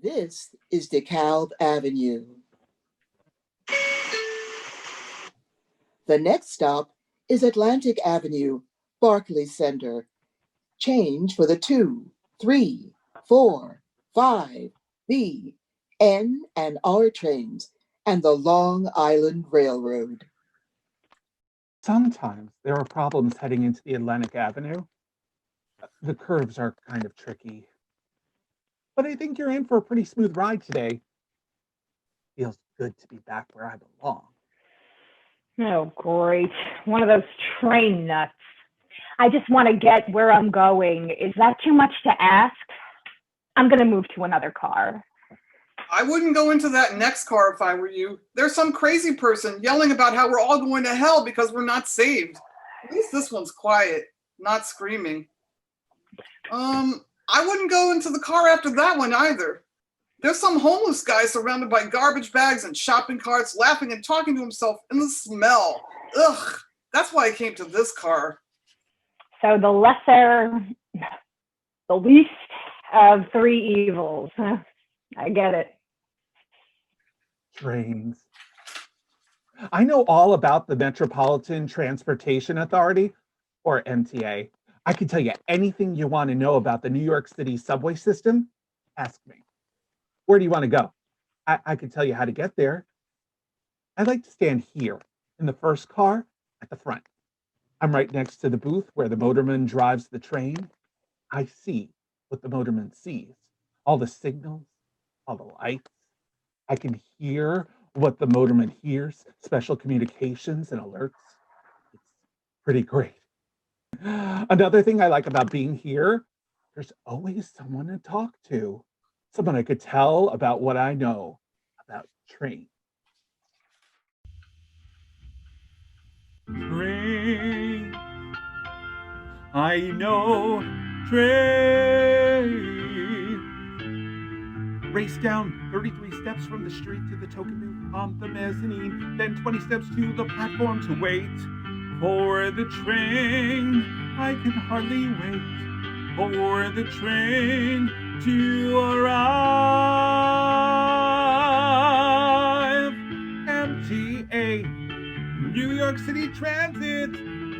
This is DeKalb Avenue. The next stop is Atlantic Avenue, Barclays Center. Change for the 2, 3, 4, 5, B, N, and R trains and the Long Island Railroad. Sometimes there are problems heading into the Atlantic Avenue. The curves are kind of tricky. But I think you're in for a pretty smooth ride today. Feels good to be back where I belong. Oh, great. One of those train nuts. I just want to get where I'm going. Is that too much to ask? I'm going to move to another car. I wouldn't go into that next car if I were you. There's some crazy person yelling about how we're all going to hell because we're not saved. At least this one's quiet, not screaming. I wouldn't go into the car after that one either. There's some homeless guy surrounded by garbage bags and shopping carts laughing and talking to himself in the smell. Ugh, that's why I came to this car. So the least of three evils. I get it. Trains. I know all about the Metropolitan Transportation Authority, or MTA. I can tell you anything you want to know about the New York City subway system. Ask me. Where do you want to go? I can tell you how to get there. I like to stand here in the first car at the front. I'm right next to the booth where the motorman drives the train. I see what the motorman sees. All the signals, all the lights. I can hear what the motorman hears, special communications and alerts. It's pretty great. Another thing I like about being here, there's always someone to talk to. Someone I could tell about what I know about trains. Train, I know train. Race down 33 steps from the street to the token booth on the mezzanine, then 20 steps to the platform to wait for the train. I can hardly wait for the train to arrive. MTA, New York City Transit,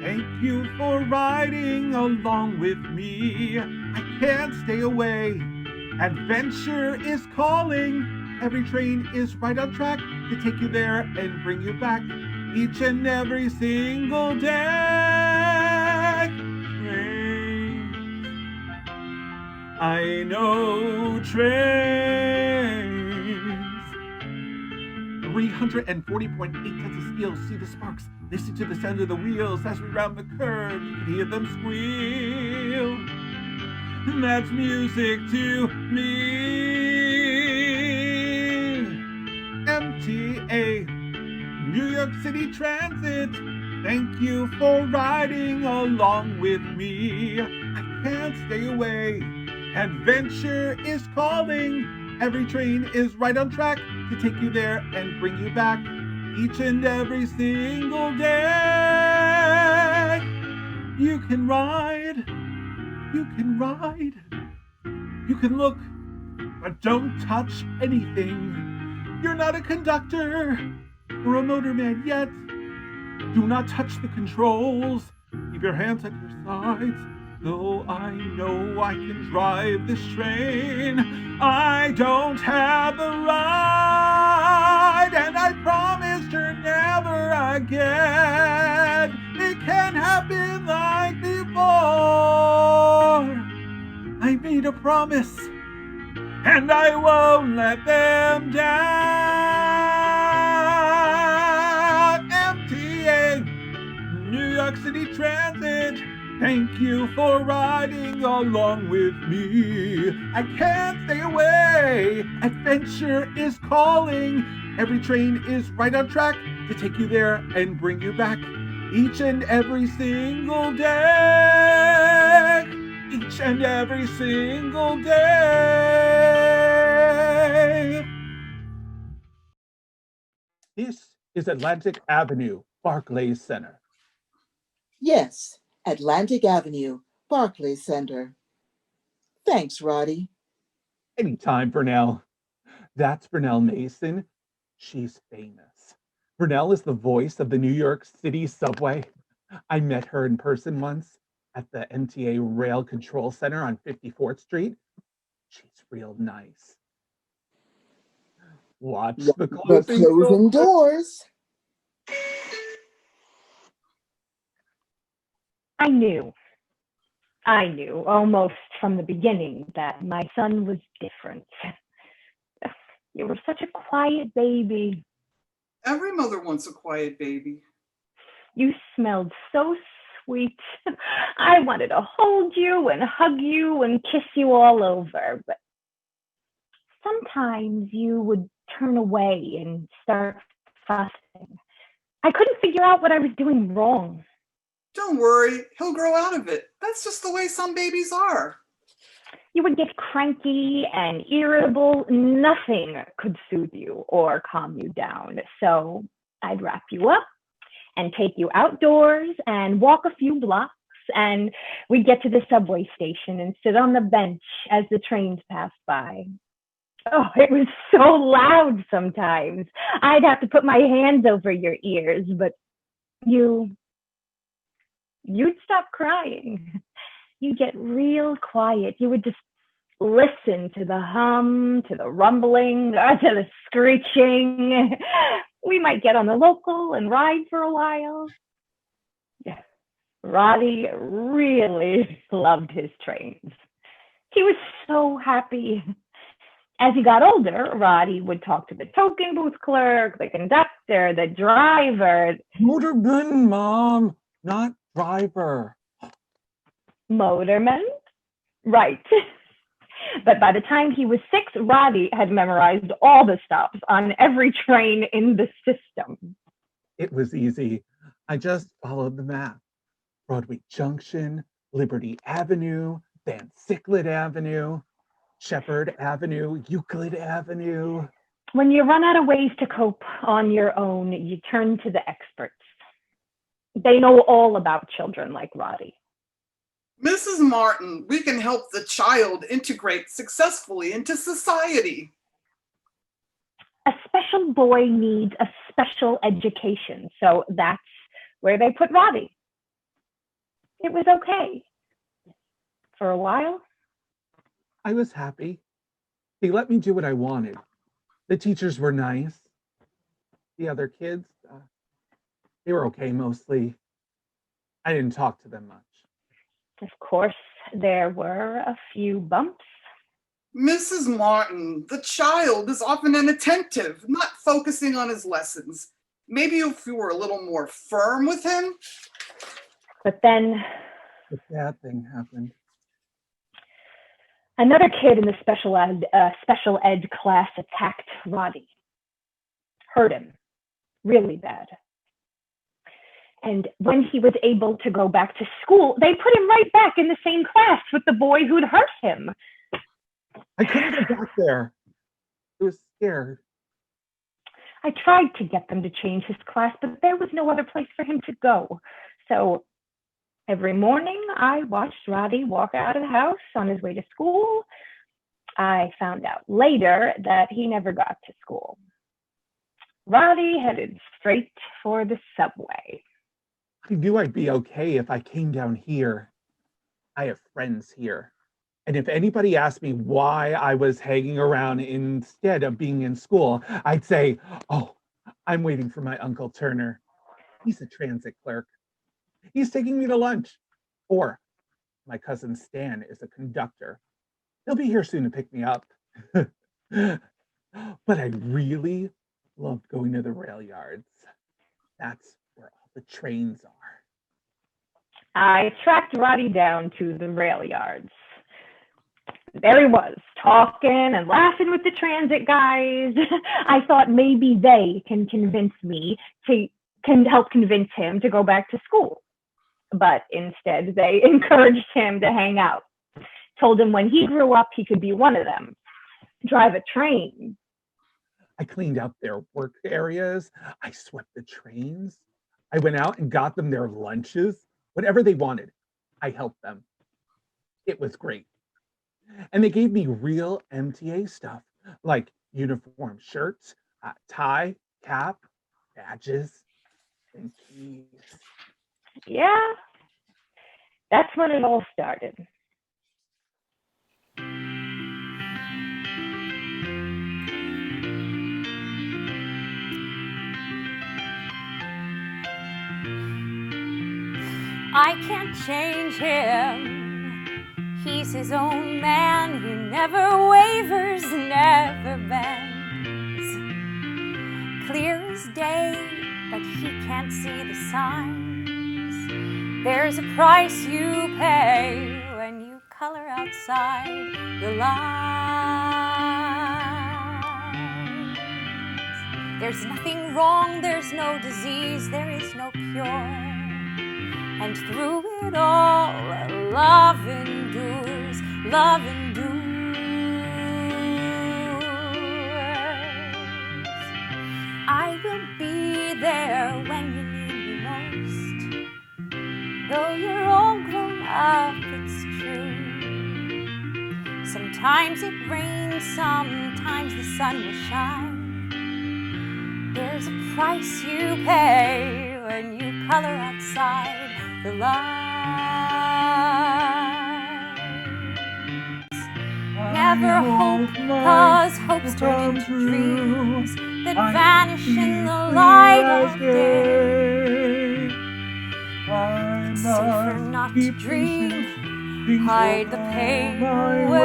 thank you for riding along with me. I can't stay away. Adventure is calling. Every train is right on track to take you there and bring you back each and every single day. Trains, I know trains. 340.8 tons of steel, see the sparks, listen to the sound of the wheels as we round the curve, you can hear them squeal. That's music to me. MTA, New York City Transit, thank you for riding along with me. I can't stay away. Adventure is calling. Every train is right on track to take you there and bring you back each and every single day. You can ride. You can ride. You can look, but don't touch anything. You're not a conductor or a motorman yet. Do not touch the controls. Keep your hands at your sides. Though I know I can drive this train, I don't have the ride, and I promised her never again. It can't happen like before. I made a promise, and I won't let them down. MTA, New York City Transit, thank you for riding along with me. I can't stay away. Adventure is calling. Every train is right on track to take you there and bring you back each and every single day. Each and every single day. This is Atlantic Avenue, Barclays Center. Yes, Atlantic Avenue, Barclays Center. Thanks, Roddy. Anytime for now. That's Brunel Mason. She's famous. Brunel is the voice of the New York City subway. I met her in person once at the MTA Rail Control Center on 54th Street. She's real nice. Watch the The closing closing doors. doors. I knew almost from the beginning that my son was different. You were such a quiet baby. Every mother wants a quiet baby. You smelled so sweet. I wanted to hold you and hug you and kiss you all over, but sometimes you would turn away and start fussing. I couldn't figure out what I was doing wrong. Don't worry, he'll grow out of it. That's just the way some babies are. You would get cranky and irritable. Nothing could soothe you or calm you down. So I'd wrap you up and take you outdoors and walk a few blocks, and we'd get to the subway station and sit on the bench as the trains passed by. Oh, it was so loud sometimes. I'd have to put my hands over your ears, but you'd stop crying. You'd get real quiet. You would just listen to the hum, to the rumbling, to the screeching. We might get on the local and ride for a while. Yeah. Roddy really loved his trains. He was so happy. As he got older, Roddy would talk to the token booth clerk, the conductor, the driver. Motorman, Mom, not driver. Motorman? Right. But by the time he was 6, Roddy had memorized all the stops on every train in the system. It was easy. I just followed the map. Broadway Junction, Liberty Avenue, Van Sicklet Avenue, Shepherd Avenue, Euclid Avenue. When you run out of ways to cope on your own, you turn to the experts. They know all about children like Roddy. Mrs. Martin, we can help the child integrate successfully into society. A special boy needs a special education, so that's where they put Roddy. It was okay. For a while. I was happy. They let me do what I wanted. The teachers were nice. The other kids, they were okay mostly. I didn't talk to them much. Of course, there were a few bumps. Mrs. Martin, the child is often inattentive, not focusing on his lessons. Maybe if you were a little more firm with him. But then The bad thing happened. another kid in the special ed class attacked Roddy. Hurt him really bad. And when he was able to go back to school, they put him right back in the same class with the boy who'd hurt him. I couldn't get back there. I was scared. I tried to get them to change his class, but there was no other place for him to go. So every morning, I watched Roddy walk out of the house on his way to school. I found out later that he never got to school. Roddy headed straight for the subway. I knew I'd be okay if I came down here. I have friends here. And if anybody asked me why I was hanging around instead of being in school, I'd say, oh, I'm waiting for my Uncle Turner. He's a transit clerk. He's taking me to lunch. Or my cousin Stan is a conductor. He'll be here soon to pick me up. But I really loved going to the rail yards. That's where all the trains are. I tracked Roddy down to the rail yards. There he was, talking and laughing with the transit guys. I thought maybe they can help convince him to go back to school. But instead, they encouraged him to hang out. Told him when he grew up, he could be one of them. Drive a train. I cleaned out their work areas. I swept the trains. I went out and got them their lunches. Whatever they wanted, I helped them. It was great. And they gave me real MTA stuff, like uniform shirts, tie, cap, badges, and keys. Yeah, that's when it all started. I can't change him. He's his own man. He never wavers, never bends. Clear as day, but he can't see the signs. There's a price you pay when you color outside the lines. There's nothing wrong, there's no disease, there is no cure. And through it all, love endures, love endures. I will be there when you need me most. Though you're all grown up, it's true. Sometimes it rains, sometimes the sun will shine. There's a price you pay when you color outside the lines. Never hope, cause hopes turn into dreams that vanish in the light of day. It's safer not to dream, hide the pain away.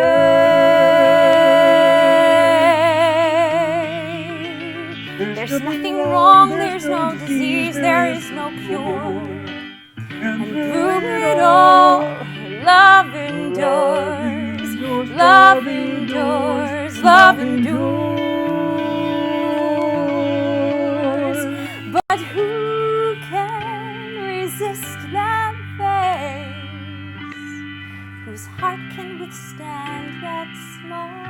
There's nothing wrong, there's no disease, there is no cure. And through it all, love endures, love endures, love endures. But who can resist that face, whose heart can withstand that smile?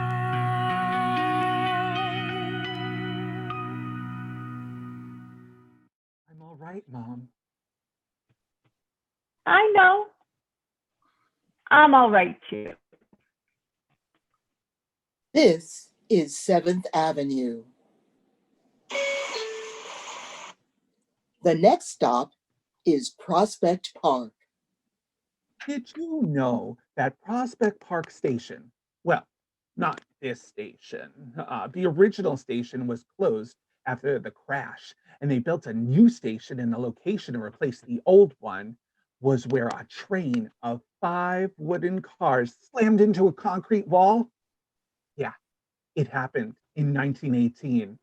I'm all right, Mom. I know. I'm all right too. This is 7th Avenue. The next stop is Prospect Park. Did you know that Prospect Park Station, well, not this station, the original station was closed after the crash, and they built a new station in the location to replace the old one, was where a train of 5 wooden cars slammed into a concrete wall? Yeah, it happened in 1918.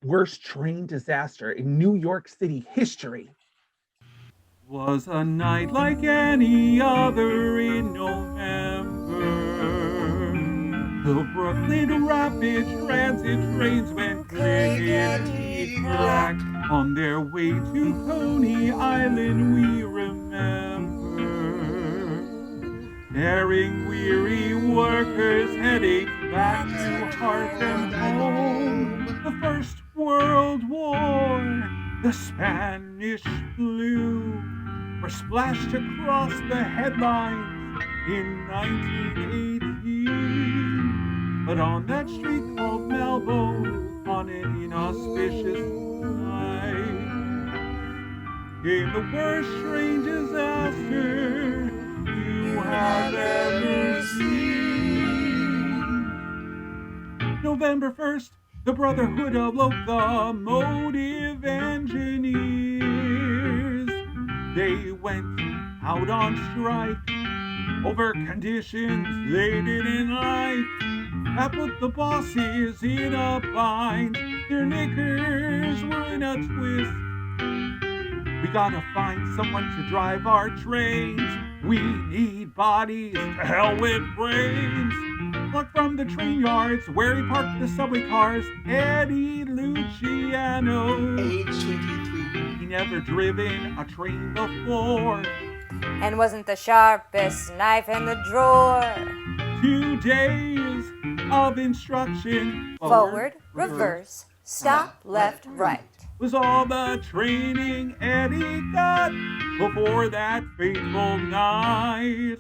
Worst train disaster in New York City history. Was a night like any other in November. The Brooklyn Rapid Transit trains went clickety-clack. On their way to Coney Island, we remember. Daring, weary workers heading back to hearth and home. The First World War, the Spanish flu, were splashed across the headlines in 1918. But on that street called Melbourne, on an inauspicious night, came the worst train disaster you have ever seen. November 1st, the Brotherhood of Locomotive Engineers, they went out on strike over conditions they didn't like. That put the bosses in a bind. Their knickers were in a twist. We gotta find someone to drive our trains. We need bodies, to hell with brains. Plucked from the train yards where he parked the subway cars, Eddie Luciano. Age 23. He never driven a train before, And wasn't the sharpest knife in the drawer. 2 days of instruction. Forward, reverse, stop, left, right. Was all the training Eddie got before that fateful night.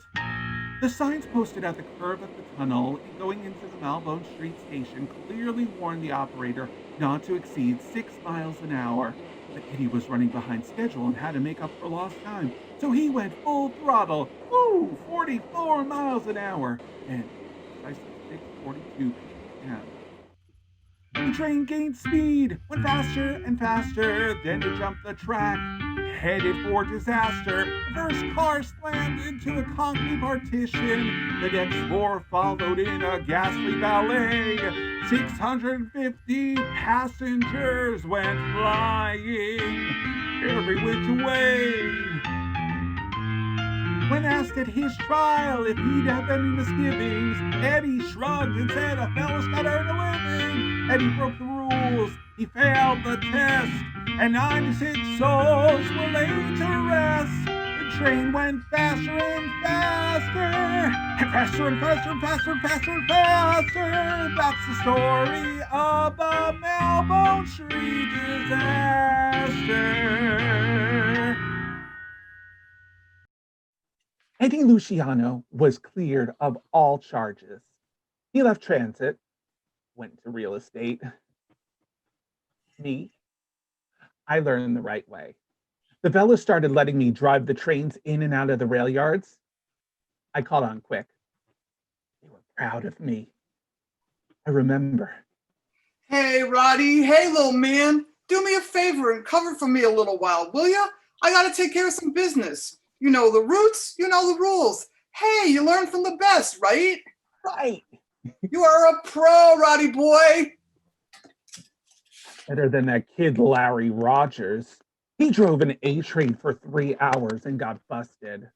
The signs posted at the curve of the tunnel going into the Malbone Street station clearly warned the operator not to exceed 6 miles an hour. But Eddie was running behind schedule and had to make up for lost time, so he went full throttle. Woo! 44 miles an hour. And precisely 6:42 p.m. The train gained speed, went faster and faster, then it jumped the track, headed for disaster. The first car slammed into a concrete partition. The next four followed in a ghastly ballet. 650 passengers went flying every which way. When asked at his trial if he'd have any misgivings, Eddie shrugged and said a fella's gotta earn a living. Eddie broke the rules, he failed the test, and 96 souls were laid to rest. The train went faster and faster, and faster and faster and faster and faster and faster. That's the story of the Malbone Street disaster. Eddie Luciano was cleared of all charges. He left transit, went to real estate. Me, I learned the right way. The fellas started letting me drive the trains in and out of the rail yards. I caught on quick. They were proud of me. I remember. Hey, Roddy. Hey, little man. Do me a favor and cover for me a little while, will ya? I gotta take care of some business. You know the routes, you know the rules. Hey, you learn from the best, right? Right. You are a pro, Roddy boy. Better than that kid Larry Rogers. He drove an A train for 3 hours and got busted.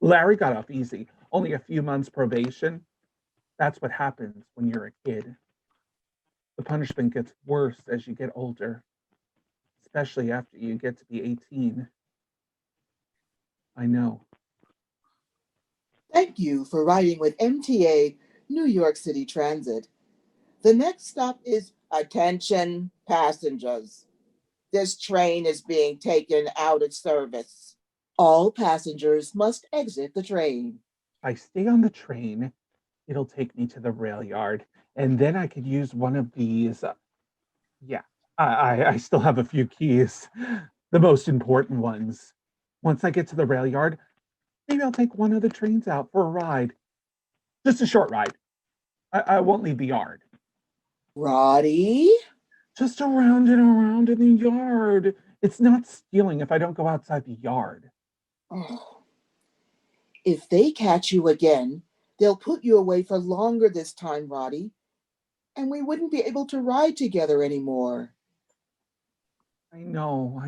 Larry got off easy, only a few months probation. That's what happens when you're a kid. The punishment gets worse as you get older, especially after you get to be 18. I know. Thank you for riding with MTA New York City Transit. The next stop is attention passengers. This train is being taken out of service. All passengers must exit the train. If I stay on the train, it'll take me to the rail yard, and then I could use one of these. I still have a few keys, the most important ones. Once I get to the rail yard, maybe I'll take one of the trains out for a ride. Just a short ride. I won't leave the yard. Roddy? Just around and around in the yard. It's not stealing if I don't go outside the yard. Oh. If they catch you again, they'll put you away for longer this time, Roddy, and we wouldn't be able to ride together anymore. I know.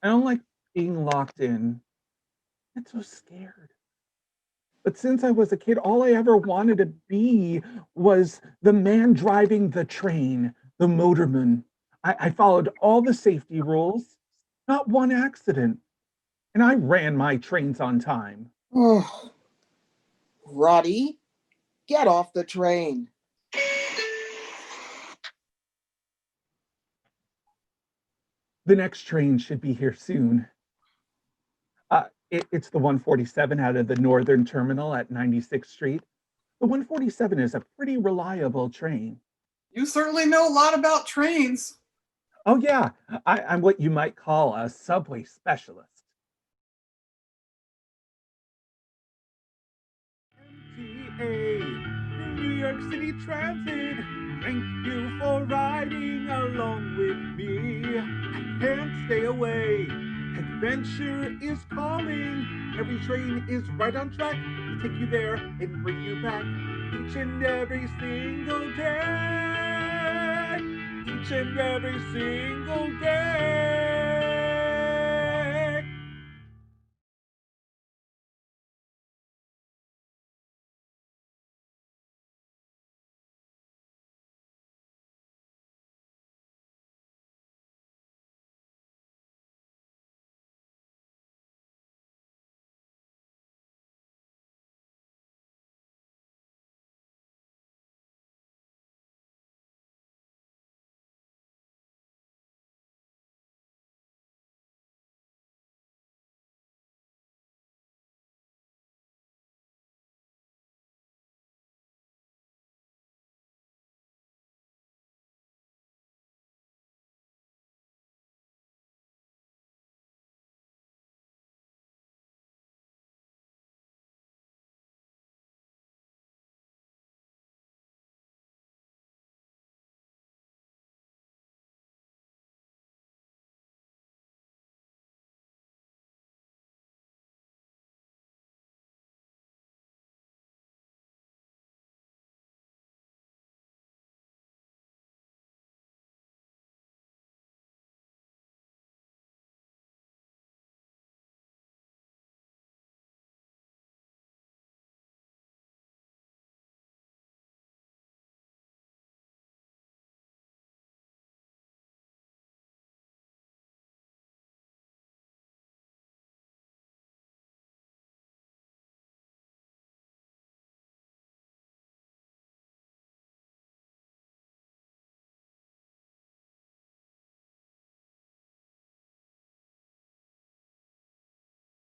I don't like being locked in. I'm so scared. But since I was a kid, all I ever wanted to be was the man driving the train, the motorman. I followed all the safety rules, not one accident. And I ran my trains on time. Oh. Roddy, get off the train. The next train should be here soon. It's the 147 out of the northern terminal at 96th Street. The 147 is a pretty reliable train. You certainly know a lot about trains. Oh yeah, I'm what you might call a subway specialist. MTA, New York City Transit, thank you for riding along with me. I can't stay away. Adventure is calling. Every train is right on track to take you there and bring you back each and every single day. Each and every single day.